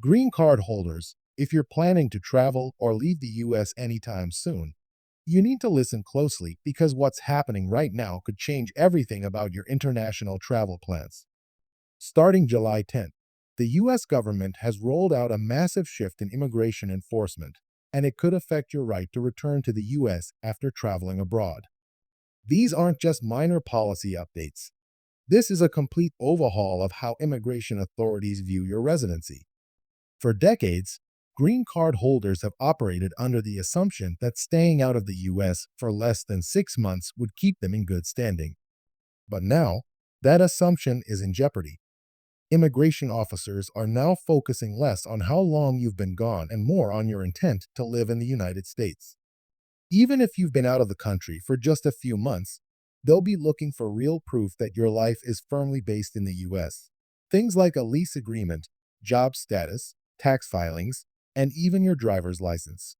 Green card holders, if you're planning to travel or leave the US anytime soon, you need to listen closely because what's happening right now could change everything about your international travel plans. Starting July 10th, the US government has rolled out a massive shift in immigration enforcement, and it could affect your right to return to the US after traveling abroad. These aren't just minor policy updates. This is a complete overhaul of how immigration authorities view your residency. For decades, green card holders have operated under the assumption that staying out of the US for less than 6 months would keep them in good standing. But now, that assumption is in jeopardy. Immigration officers are now focusing less on how long you've been gone and more on your intent to live in the United States. Even if you've been out of the country for just a few months, they'll be looking for real proof that your life is firmly based in the US. Things like a lease agreement, job status, tax filings, and even your driver's license.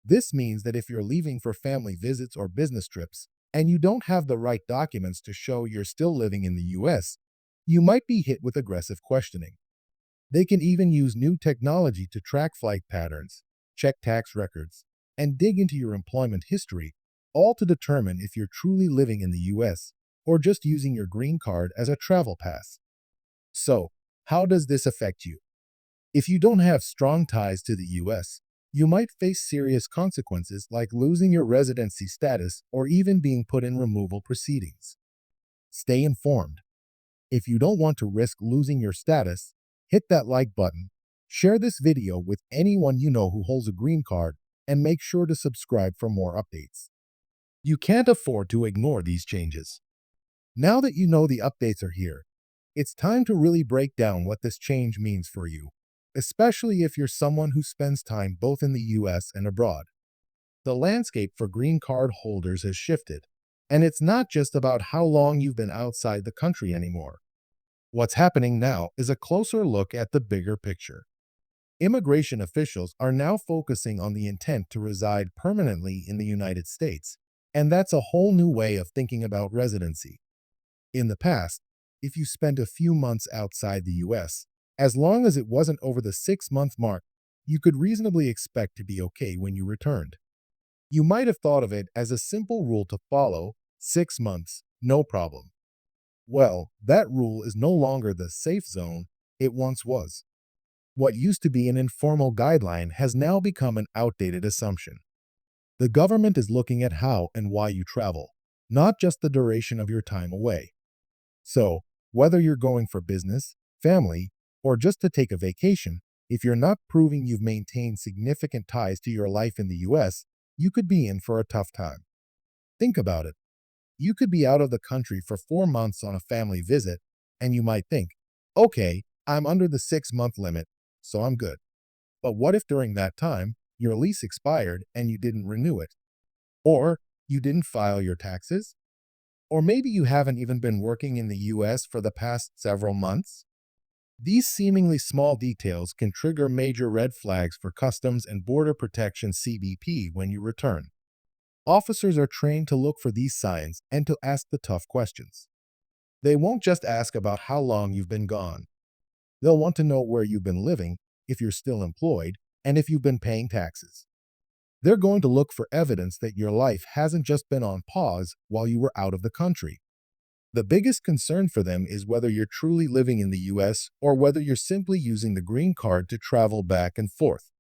This means that if you're leaving for family visits or business trips, and you don't have the right documents to show you're still living in the US, you might be hit with aggressive questioning. They can even use new technology to track flight patterns, check tax records, and dig into your employment history, all to determine if you're truly living in the US or just using your green card as a travel pass. So, how does this affect you? If you don't have strong ties to the US, you might face serious consequences like losing your residency status or even being put in removal proceedings. Stay informed. If you don't want to risk losing your status, hit that like button, share this video with anyone you know who holds a green card, and make sure to subscribe for more updates. You can't afford to ignore these changes. Now that you know the updates are here, it's time to really break down what this change means for you, especially if you're someone who spends time both in the US and abroad. The landscape for green card holders has shifted, and it's not just about how long you've been outside the country anymore. What's happening now is a closer look at the bigger picture. Immigration officials are now focusing on the intent to reside permanently in the United States, and that's a whole new way of thinking about residency. In the past, if you spent a few months outside the US, as long as it wasn't over the 6 month mark, you could reasonably expect to be okay when you returned. You might have thought of it as a simple rule to follow: 6 months, no problem. Well, that rule is no longer the safe zone it once was. What used to be an informal guideline has now become an outdated assumption. The government is looking at how and why you travel, not just the duration of your time away. So, whether you're going for business, family, or just to take a vacation, if you're not proving you've maintained significant ties to your life in the US, you could be in for a tough time. Think about it. You could be out of the country for 4 months on a family visit, and you might think, okay, I'm under the 6 month limit, so I'm good. But what if during that time, your lease expired and you didn't renew it? Or you didn't file your taxes? Or maybe you haven't even been working in the US for the past several months? These seemingly small details can trigger major red flags for Customs and Border Protection CBP when you return. Officers are trained to look for these signs and to ask the tough questions. They won't just ask about how long you've been gone. They'll want to know where you've been living, if you're still employed, and if you've been paying taxes. They're going to look for evidence that your life hasn't just been on pause while you were out of the country. The biggest concern for them is whether you're truly living in the US or whether you're simply using the green card to travel back and forth.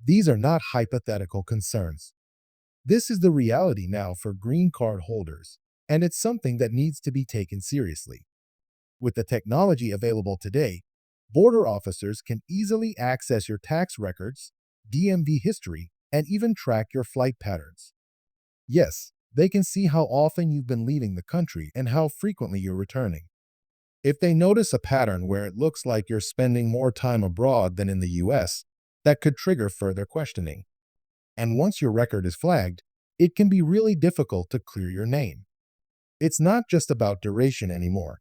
These are not hypothetical concerns. This is the reality now for green card holders, and it's something that needs to be taken seriously. With the technology available today, border officers can easily access your tax records, DMV history, and even track your flight patterns. Yes, they can see how often you've been leaving the country and how frequently you're returning. If they notice a pattern where it looks like you're spending more time abroad than in the US, that could trigger further questioning. And once your record is flagged, it can be really difficult to clear your name. It's not just about duration anymore.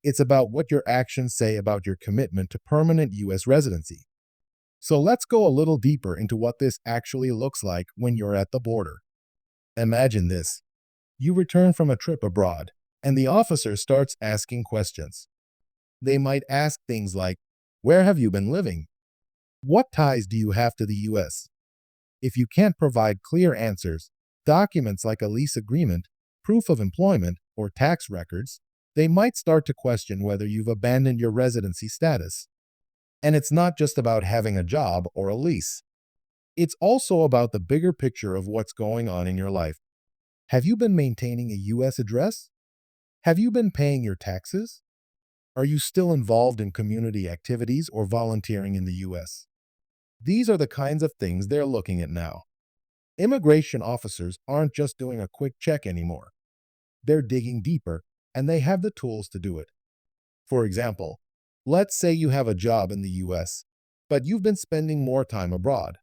It's about what your actions say about your commitment to permanent US residency. So let's go a little deeper into what this actually looks like when you're at the border. Imagine this. You return from a trip abroad, and the officer starts asking questions. They might ask things like, "Where have you been living?" What ties do you have to the US? If you can't provide clear answers, documents like a lease agreement, proof of employment, or tax records, they might start to question whether you've abandoned your residency status. And it's not just about having a job or a lease. It's also about the bigger picture of what's going on in your life. Have you been maintaining a US address? Have you been paying your taxes? Are you still involved in community activities or volunteering in the US? These are the kinds of things they're looking at now. Immigration officers aren't just doing a quick check anymore. They're digging deeper, and they have the tools to do it. For example, let's say you have a job in the US, but you've been spending more time abroad.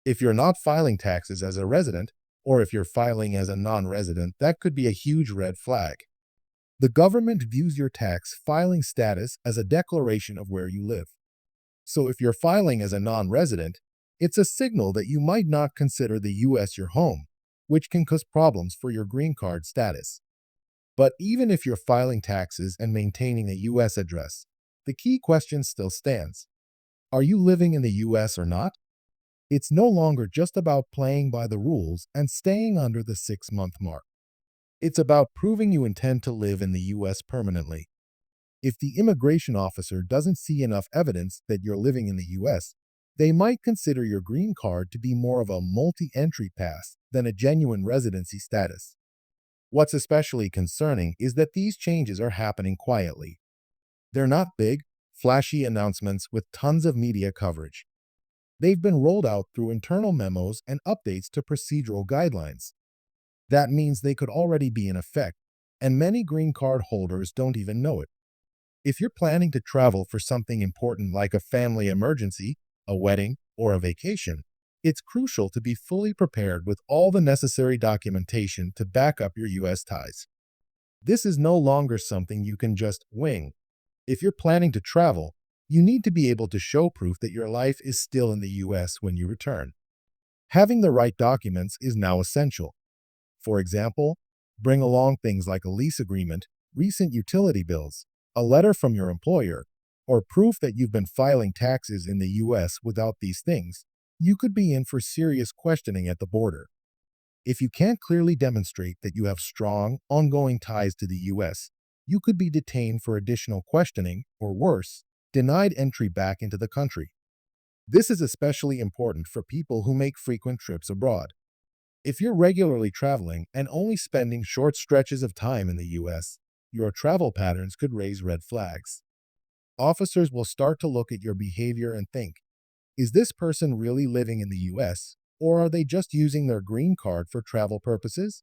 If you're not filing taxes as a resident, or if you're filing as a non-resident, that could be a huge red flag. The government views your tax filing status as a declaration of where you live. So if you're filing as a non-resident, it's a signal that you might not consider the US your home, which can cause problems for your green card status. But even if you're filing taxes and maintaining a US address, the key question still stands. Are you living in the US or not? It's no longer just about playing by the rules and staying under the 6-month mark. It's about proving you intend to live in the US permanently. If the immigration officer doesn't see enough evidence that you're living in the US, they might consider your green card to be more of a multi-entry pass than a genuine residency status. What's especially concerning is that these changes are happening quietly. They're not big, flashy announcements with tons of media coverage. They've been rolled out through internal memos and updates to procedural guidelines. That means they could already be in effect, and many green card holders don't even know it. If you're planning to travel for something important like a family emergency, a wedding, or a vacation, it's crucial to be fully prepared with all the necessary documentation to back up your US ties. This is no longer something you can just wing. If you're planning to travel, you need to be able to show proof that your life is still in the US when you return. Having the right documents is now essential. For example, bring along things like a lease agreement, recent utility bills, a letter from your employer, or proof that you've been filing taxes in the US. Without these things, you could be in for serious questioning at the border. If you can't clearly demonstrate that you have strong, ongoing ties to the US, you could be detained for additional questioning, or worse, denied entry back into the country. This is especially important for people who make frequent trips abroad. If you're regularly traveling and only spending short stretches of time in the US, your travel patterns could raise red flags. Officers will start to look at your behavior and think, is this person really living in the US, or are they just using their green card for travel purposes?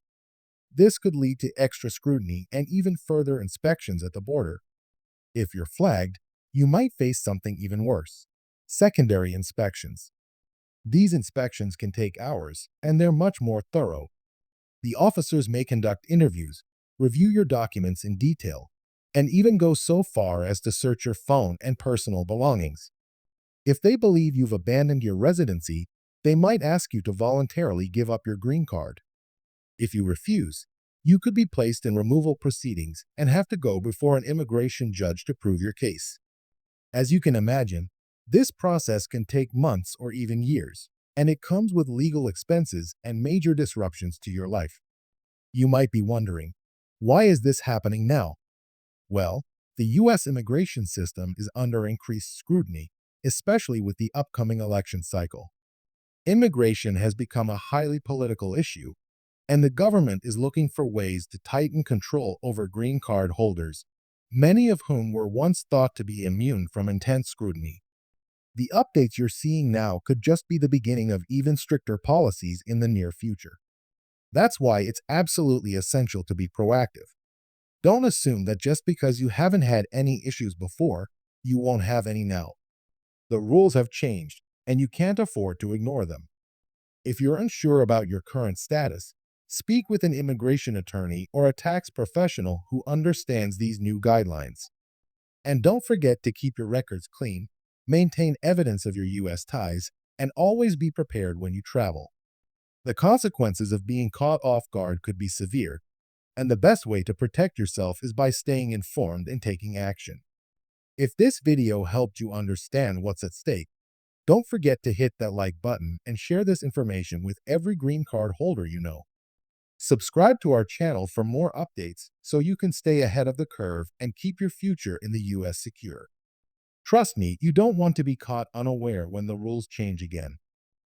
This could lead to extra scrutiny and even further inspections at the border. If you're flagged, you might face something even worse: secondary inspections. These inspections can take hours, and they're much more thorough. The officers may conduct interviews, review your documents in detail, and even go so far as to search your phone and personal belongings. If they believe you've abandoned your residency, they might ask you to voluntarily give up your green card. If you refuse, you could be placed in removal proceedings and have to go before an immigration judge to prove your case. As you can imagine, this process can take months or even years, and it comes with legal expenses and major disruptions to your life. You might be wondering, why is this happening now? Well, the US immigration system is under increased scrutiny, especially with the upcoming election cycle. Immigration has become a highly political issue, and the government is looking for ways to tighten control over green card holders, many of whom were once thought to be immune from intense scrutiny. The updates you're seeing now could just be the beginning of even stricter policies in the near future. That's why it's absolutely essential to be proactive. Don't assume that just because you haven't had any issues before, you won't have any now. The rules have changed, and you can't afford to ignore them. If you're unsure about your current status, speak with an immigration attorney or a tax professional who understands these new guidelines. And don't forget to keep your records clean, maintain evidence of your US ties, and always be prepared when you travel. The consequences of being caught off guard could be severe, and the best way to protect yourself is by staying informed and taking action. If this video helped you understand what's at stake, Don't forget to hit that like button and share this information with every green card holder you know. Subscribe to our channel for more updates so you can stay ahead of the curve and keep your future in the US secure. Trust me, you don't want to be caught unaware when the rules change again.